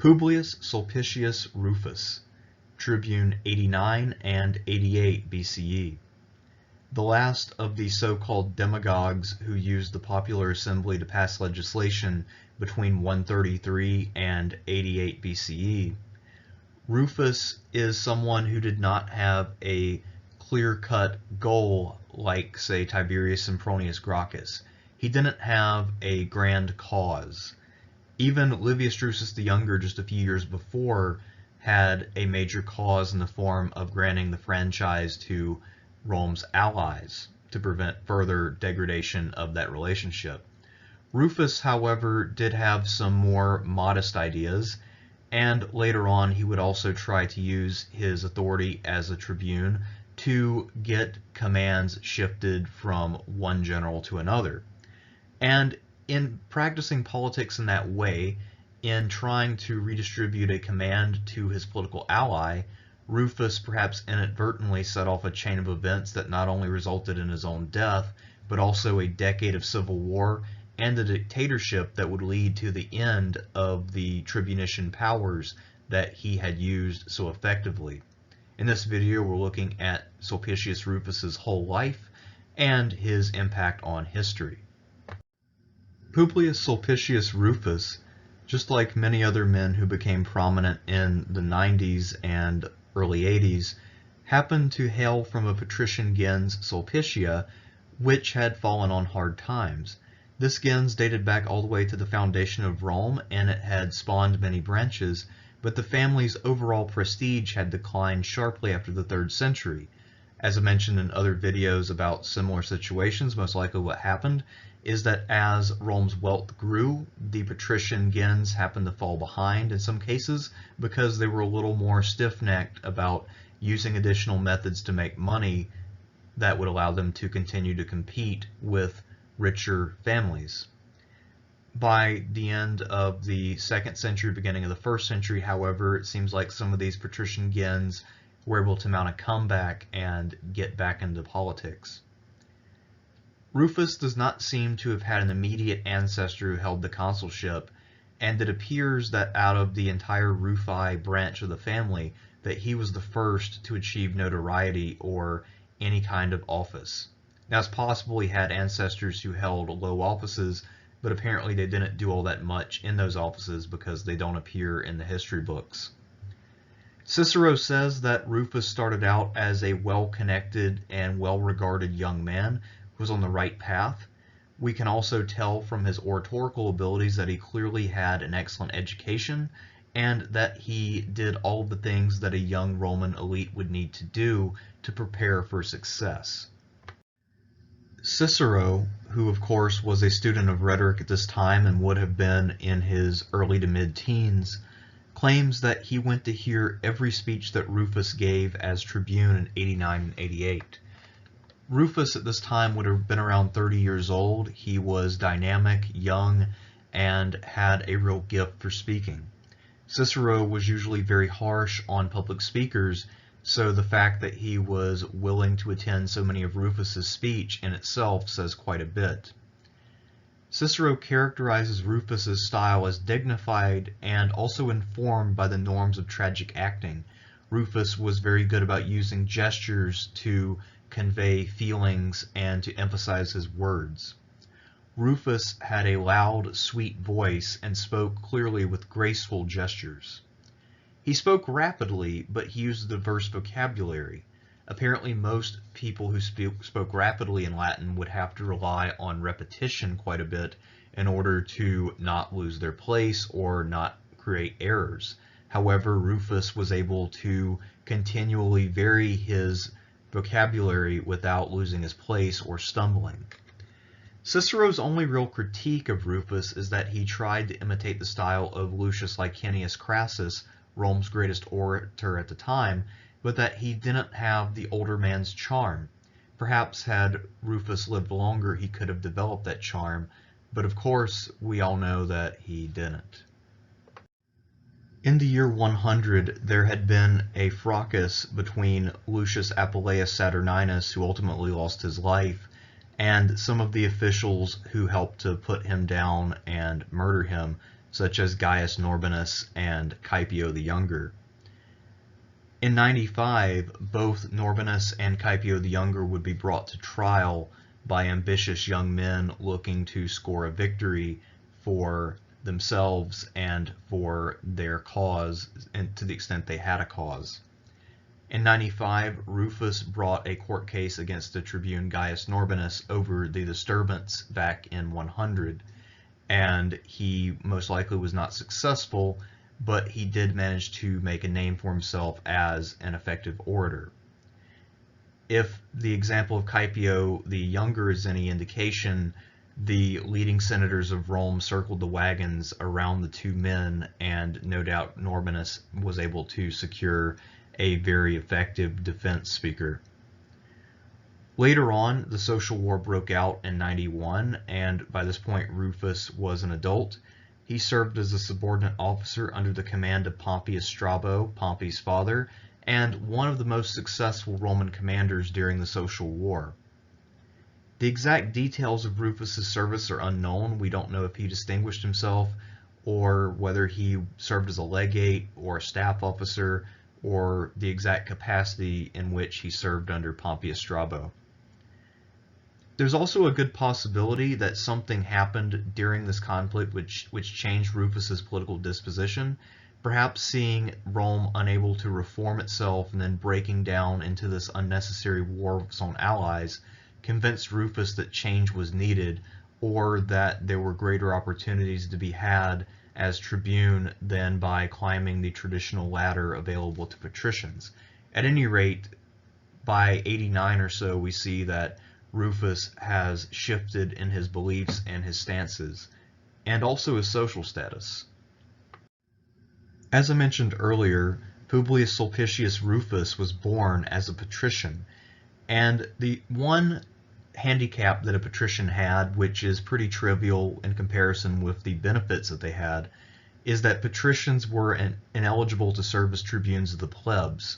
Publius Sulpicius Rufus, Tribune 89 and 88 BCE. The last of the so-called demagogues who used the popular assembly to pass legislation between 133 and 88 BCE. Rufus is someone who did not have a clear-cut goal like, say, Tiberius Sempronius Gracchus. He didn't have a grand cause. Even Livius Drusus the Younger, just a few years before, had a major cause in the form of granting the franchise to Rome's allies to prevent further degradation of that relationship. Rufus, however, did have some more modest ideas, and later on he would also try to use his authority as a tribune to get commands shifted from one general to another. And in practicing politics in that way, in trying to redistribute a command to his political ally, Rufus perhaps inadvertently set off a chain of events that not only resulted in his own death, but also a decade of civil war and a dictatorship that would lead to the end of the Tribunician powers that he had used so effectively. In this video, we're looking at Sulpicius Rufus's whole life and his impact on history. Publius Sulpicius Rufus, just like many other men who became prominent in the 90s and early 80s, happened to hail from a patrician gens Sulpicia, which had fallen on hard times. This gens dated back all the way to the foundation of Rome, and it had spawned many branches, but the family's overall prestige had declined sharply after the 3rd century. As I mentioned in other videos about similar situations, most likely what happened is that as Rome's wealth grew, the patrician gens happened to fall behind in some cases because they were a little more stiff-necked about using additional methods to make money that would allow them to continue to compete with richer families. By the end of the 2nd century, beginning of the 1st century, however, it seems like some of these patrician gens were able to mount a comeback and get back into politics. Rufus does not seem to have had an immediate ancestor who held the consulship, and it appears that out of the entire Rufi branch of the family, that he was the first to achieve notoriety or any kind of office. Now, it's possible he had ancestors who held low offices, but apparently they didn't do all that much in those offices because they don't appear in the history books. Cicero says that Rufus started out as a well-connected and well-regarded young man who was on the right path. We can also tell from his oratorical abilities that he clearly had an excellent education and that he did all of the things that a young Roman elite would need to do to prepare for success. Cicero, who of course was a student of rhetoric at this time and would have been in his early to mid-teens, claims that he went to hear every speech that Rufus gave as tribune in 89 and 88. Rufus at this time would have been around 30 years old. He was dynamic, young, and had a real gift for speaking. Cicero was usually very harsh on public speakers, so the fact that he was willing to attend so many of Rufus's speech in itself says quite a bit. Cicero characterizes Rufus's style as dignified and also informed by the norms of tragic acting. Rufus was very good about using gestures to convey feelings and to emphasize his words. Rufus had a loud, sweet voice and spoke clearly with graceful gestures. He spoke rapidly, but he used a diverse vocabulary. Apparently most people who spoke rapidly in Latin would have to rely on repetition quite a bit in order to not lose their place or not create errors. However, Rufus was able to continually vary his vocabulary without losing his place or stumbling. Cicero's only real critique of Rufus is that he tried to imitate the style of Lucius Licinius Crassus, Rome's greatest orator at the time, but that he didn't have the older man's charm. Perhaps had Rufus lived longer, he could have developed that charm, but of course we all know that he didn't. In the year 100, there had been a fracas between Lucius Appuleius Saturninus, who ultimately lost his life, and some of the officials who helped to put him down and murder him, such as Gaius Norbanus and Caepio the Younger. In 95, both Norbanus and Caepio the Younger would be brought to trial by ambitious young men looking to score a victory for themselves and for their cause, and to the extent they had a cause. In 95, Rufus brought a court case against the tribune Gaius Norbanus over the disturbance back in 100, and he most likely was not successful, but he did manage to make a name for himself as an effective orator. If the example of Caepio the Younger is any indication, the leading senators of Rome circled the wagons around the two men, and no doubt Norbanus was able to secure a very effective defense speaker. Later on, the social war broke out in 91, and by this point Rufus was an adult. He served as a subordinate officer under the command of Pompeius Strabo, Pompey's father, and one of the most successful Roman commanders during the social war. The exact details of Rufus's service are unknown. We don't know if he distinguished himself, or whether he served as a legate or a staff officer, or the exact capacity in which he served under Pompeius Strabo. There's also a good possibility that something happened during this conflict which changed Rufus's political disposition, perhaps seeing Rome unable to reform itself and then breaking down into this unnecessary war with its own allies convinced Rufus that change was needed, or that there were greater opportunities to be had as tribune than by climbing the traditional ladder available to patricians. At any rate, by 89 or so, we see that Rufus has shifted in his beliefs and his stances, and also his social status. As I mentioned earlier, Publius Sulpicius Rufus was born as a patrician, and the one handicap that a patrician had, which is pretty trivial in comparison with the benefits that they had, is that patricians were ineligible to serve as tribunes of the plebs.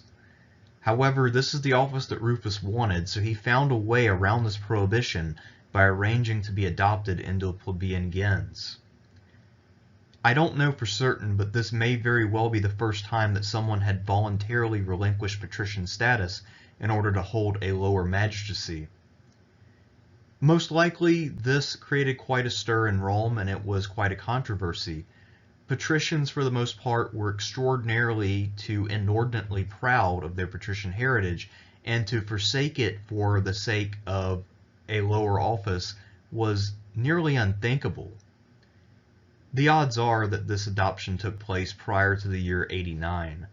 However, this is the office that Rufus wanted, so he found a way around this prohibition by arranging to be adopted into plebeian gens. I don't know for certain, but this may very well be the first time that someone had voluntarily relinquished patrician status in order to hold a lower magistracy. Most likely, this created quite a stir in Rome, and it was quite a controversy. Patricians, for the most part, were extraordinarily to inordinately proud of their patrician heritage, and to forsake it for the sake of a lower office was nearly unthinkable. The odds are that this adoption took place prior to the year 89.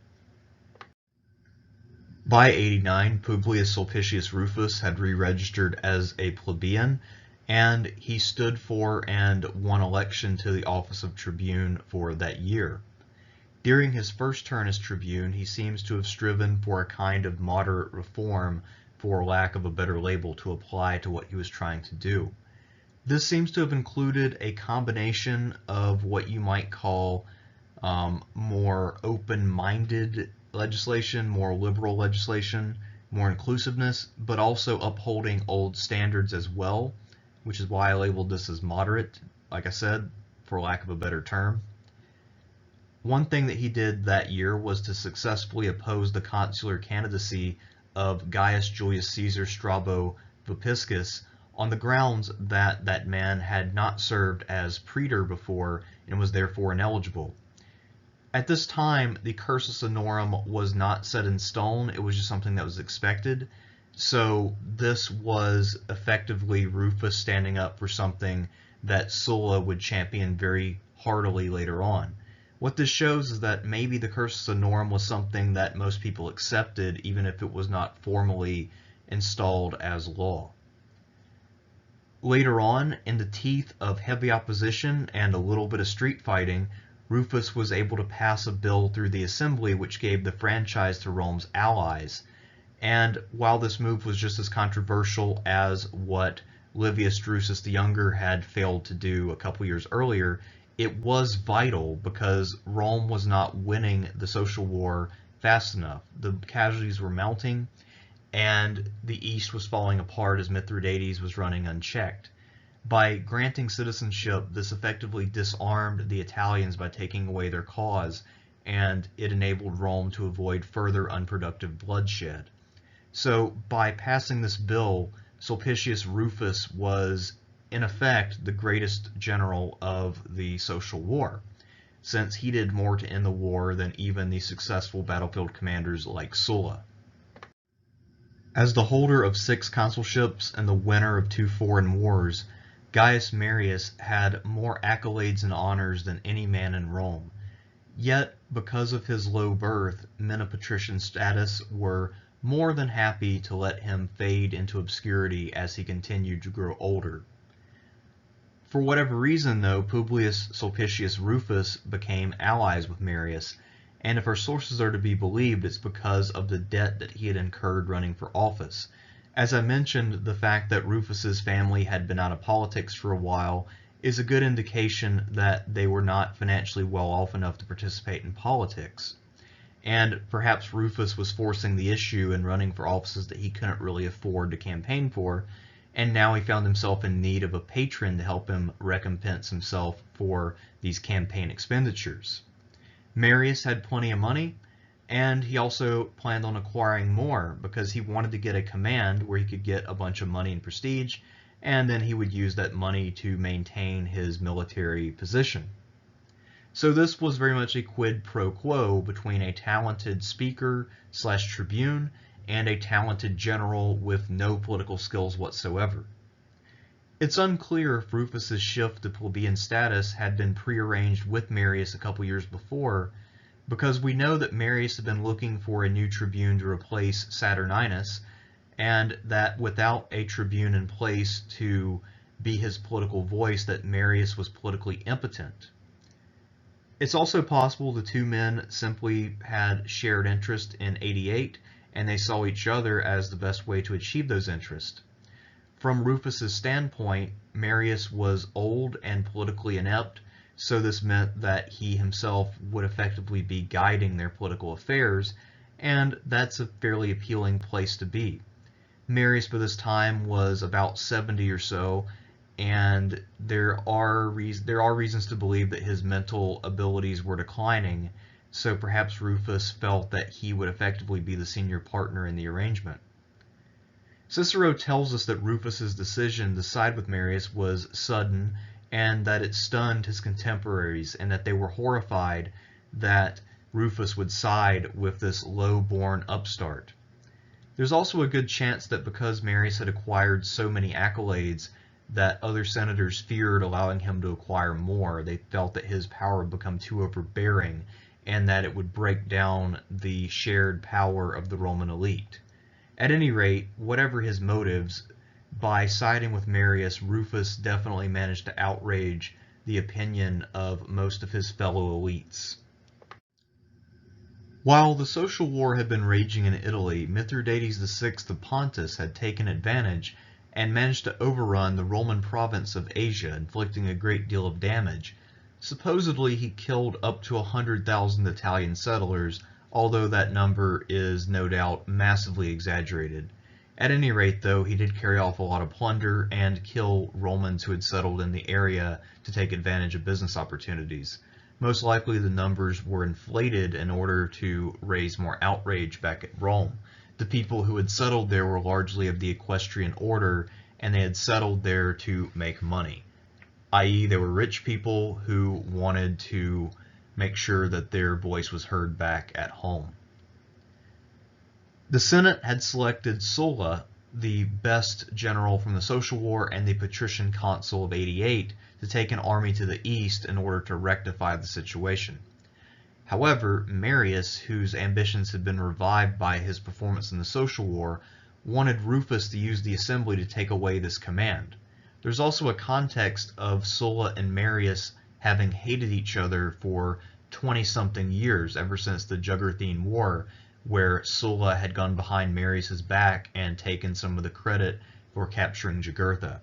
By 89, Publius Sulpicius Rufus had re-registered as a plebeian, and he stood for and won election to the office of tribune for that year. During his first term as tribune, he seems to have striven for a kind of moderate reform, for lack of a better label to apply to what he was trying to do. This seems to have included a combination of what you might call more open-minded legislation, more liberal legislation, more inclusiveness, but also upholding old standards as well, which is why I labeled this as moderate, like I said, for lack of a better term. One thing that he did that year was to successfully oppose the consular candidacy of Gaius Julius Caesar Strabo Vopiscus on the grounds that that man had not served as praetor before and was therefore ineligible. At this time, the cursus honorum was not set in stone, it was just something that was expected. So this was effectively Rufus standing up for something that Sulla would champion very heartily later on. What this shows is that maybe the cursus honorum was something that most people accepted, even if it was not formally installed as law. Later on, in the teeth of heavy opposition and a little bit of street fighting, Rufus was able to pass a bill through the assembly which gave the franchise to Rome's allies. And while this move was just as controversial as what Livius Drusus the Younger had failed to do a couple years earlier, it was vital because Rome was not winning the social war fast enough. The casualties were mounting, and the East was falling apart as Mithridates was running unchecked. By granting citizenship, this effectively disarmed the Italians by taking away their cause, and it enabled Rome to avoid further unproductive bloodshed. So by passing this bill, Sulpicius Rufus was, in effect, the greatest general of the social war, since he did more to end the war than even the successful battlefield commanders like Sulla. As the holder of 6 consulships and the winner of 2 foreign wars, Gaius Marius had more accolades and honors than any man in Rome. Yet, because of his low birth, men of patrician status were more than happy to let him fade into obscurity as he continued to grow older. For whatever reason, though, Publius Sulpicius Rufus became allies with Marius, and if our sources are to be believed, it's because of the debt that he had incurred running for office. As I mentioned, the fact that Rufus's family had been out of politics for a while is a good indication that they were not financially well off enough to participate in politics. And perhaps Rufus was forcing the issue and running for offices that he couldn't really afford to campaign for, and now he found himself in need of a patron to help him recompense himself for these campaign expenditures. Marius had plenty of money, and he also planned on acquiring more because he wanted to get a command where he could get a bunch of money and prestige, and then he would use that money to maintain his military position. So this was very much a quid pro quo between a talented speaker / tribune and a talented general with no political skills whatsoever. It's unclear if Rufus's shift to plebeian status had been prearranged with Marius a couple years before, because we know that Marius had been looking for a new tribune to replace Saturninus, and that without a tribune in place to be his political voice, that Marius was politically impotent. It's also possible the two men simply had shared interest in 88, and they saw each other as the best way to achieve those interests. From Rufus's standpoint, Marius was old and politically inept, so this meant that he himself would effectively be guiding their political affairs, and that's a fairly appealing place to be. Marius by this time was about 70 or so, and there are reasons to believe that his mental abilities were declining, so perhaps Rufus felt that he would effectively be the senior partner in the arrangement. Cicero tells us that Rufus's decision to side with Marius was sudden, and that it stunned his contemporaries, and that they were horrified that Rufus would side with this low-born upstart. There's also a good chance that because Marius had acquired so many accolades, that other senators feared allowing him to acquire more. They felt that his power would become too overbearing, and that it would break down the shared power of the Roman elite. At any rate, whatever his motives, by siding with Marius, Rufus definitely managed to outrage the opinion of most of his fellow elites. While the social war had been raging in Italy, Mithridates VI of Pontus had taken advantage and managed to overrun the Roman province of Asia, inflicting a great deal of damage. Supposedly, he killed up to 100,000 Italian settlers, although that number is no doubt massively exaggerated. At any rate, though, he did carry off a lot of plunder and kill Romans who had settled in the area to take advantage of business opportunities. Most likely the numbers were inflated in order to raise more outrage back at Rome. The people who had settled there were largely of the equestrian order, and they had settled there to make money, i.e. they were rich people who wanted to make sure that their voice was heard back at home. The Senate had selected Sulla, the best general from the social war and the patrician consul of 88, to take an army to the east in order to rectify the situation. However, Marius, whose ambitions had been revived by his performance in the social war, wanted Rufus to use the assembly to take away this command. There's also a context of Sulla and Marius having hated each other for 20-something years, ever since the Jugurthine War, where Sulla had gone behind Marius's back and taken some of the credit for capturing Jugurtha.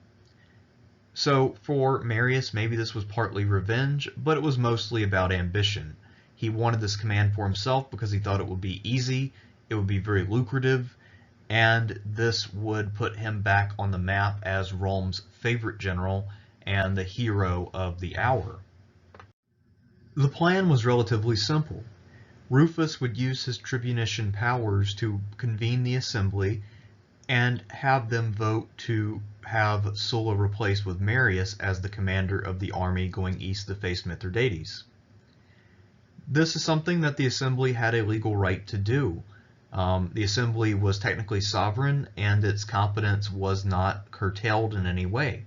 So for Marius, maybe this was partly revenge, but it was mostly about ambition. He wanted this command for himself because he thought it would be easy, it would be very lucrative, and this would put him back on the map as Rome's favorite general and the hero of the hour. The plan was relatively simple. Rufus would use his tribunician powers to convene the assembly and have them vote to have Sulla replaced with Marius as the commander of the army going east to face Mithridates. This is something that the assembly had a legal right to do. The assembly was technically sovereign and its competence was not curtailed in any way.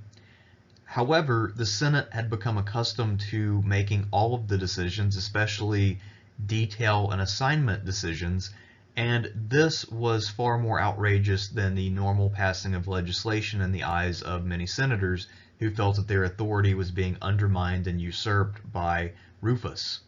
However, the Senate had become accustomed to making all of the decisions, especially detail and assignment decisions, and this was far more outrageous than the normal passing of legislation in the eyes of many senators who felt that their authority was being undermined and usurped by Rufus.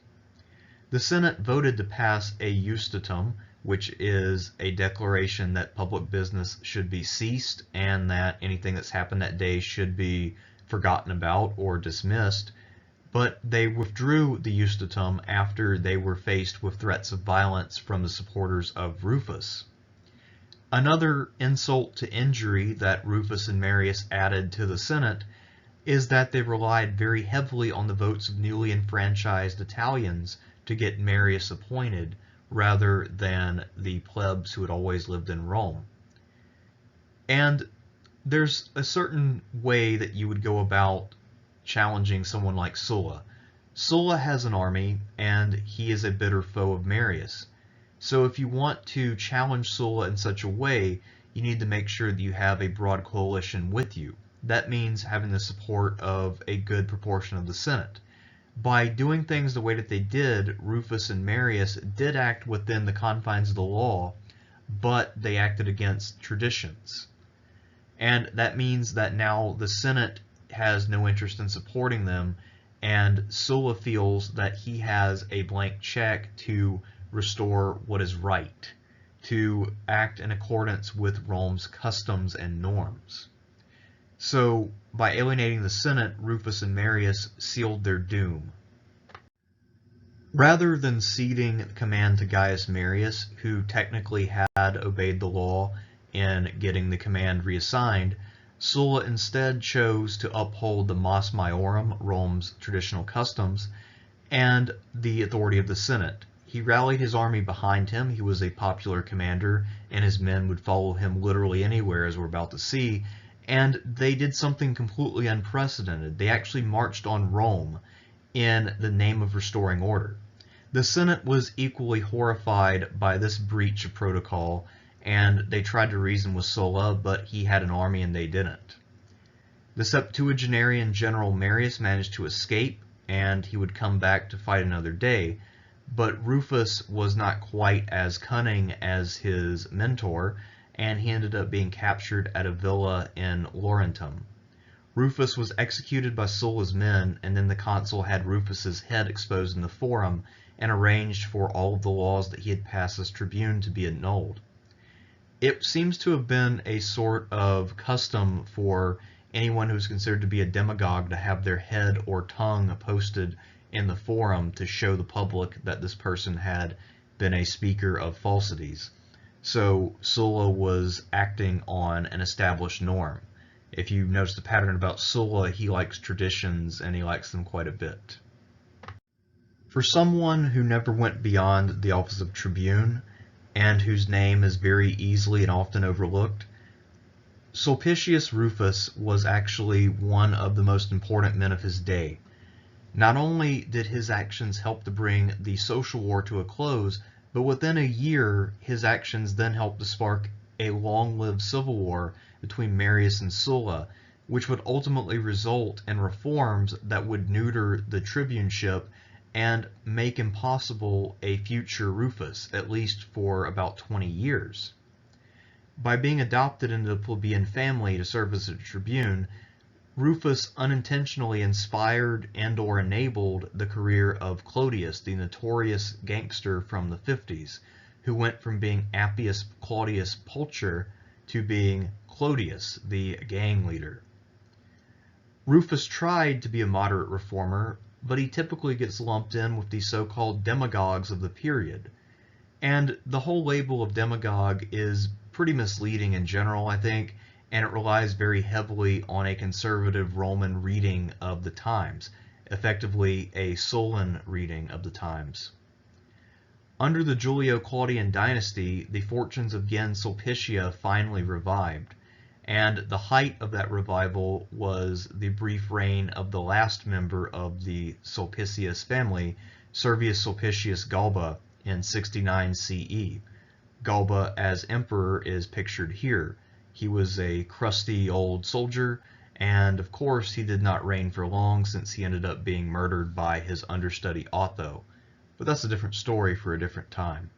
The Senate voted to pass a justitum, which is a declaration that public business should be ceased and that anything that's happened that day should be forgotten about or dismissed, but they withdrew the justitum after they were faced with threats of violence from the supporters of Rufus. Another insult to injury that Rufus and Marius added to the Senate is that they relied very heavily on the votes of newly enfranchised Italians to get Marius appointed, rather than the plebs who had always lived in Rome. And there's a certain way that you would go about challenging someone like Sulla. Sulla has an army, and he is a bitter foe of Marius. So if you want to challenge Sulla in such a way, you need to make sure that you have a broad coalition with you. That means having the support of a good proportion of the Senate. By doing things the way that they did, Rufus and Marius did act within the confines of the law, but they acted against traditions. And that means that now the Senate has no interest in supporting them, and Sulla feels that he has a blank check to restore what is right, to act in accordance with Rome's customs and norms. So, by alienating the Senate, Rufus and Marius sealed their doom. Rather than ceding command to Gaius Marius, who technically had obeyed the law in getting the command reassigned, Sulla instead chose to uphold the Mos Maiorum, Rome's traditional customs, and the authority of the Senate. He rallied his army behind him. He was a popular commander, and his men would follow him literally anywhere, as we're about to see, and they did something completely unprecedented. They actually marched on Rome in the name of restoring order. The Senate was equally horrified by this breach of protocol, and they tried to reason with Sulla, but he had an army and they didn't. The septuagenarian general Marius managed to escape, and he would come back to fight another day, but Rufus was not quite as cunning as his mentor, and he ended up being captured at a villa in Laurentum. Rufus was executed by Sulla's men, and then the consul had Rufus's head exposed in the forum and arranged for all of the laws that he had passed as tribune to be annulled. It seems to have been a sort of custom for anyone who was considered to be a demagogue to have their head or tongue posted in the forum to show the public that this person had been a speaker of falsities. So Sulla was acting on an established norm. If you notice the pattern about Sulla, he likes traditions and he likes them quite a bit. For someone who never went beyond the office of tribune, and whose name is very easily and often overlooked, Sulpicius Rufus was actually one of the most important men of his day. Not only did his actions help to bring the social war to a close, but within a year, his actions then helped to spark a long-lived civil war between Marius and Sulla, which would ultimately result in reforms that would neuter the tribuneship and make impossible a future Rufus, at least for about 20 years. By being adopted into the plebeian family to serve as a tribune, Rufus unintentionally inspired and/or enabled the career of Clodius, the notorious gangster from the 50s, who went from being Appius Claudius Pulcher to being Clodius, the gang leader. Rufus tried to be a moderate reformer, but he typically gets lumped in with the so-called demagogues of the period. And the whole label of demagogue is pretty misleading in general, I think, and it relies very heavily on a conservative Roman reading of the times, effectively a Sullan reading of the times. Under the Julio-Claudian dynasty, the fortunes of Gens Sulpicia finally revived, and the height of that revival was the brief reign of the last member of the Sulpicius family, Servius Sulpicius Galba, in 69 CE. Galba as emperor is pictured here. He was a crusty old soldier, and of course he did not reign for long since he ended up being murdered by his understudy Otho. But that's a different story for a different time.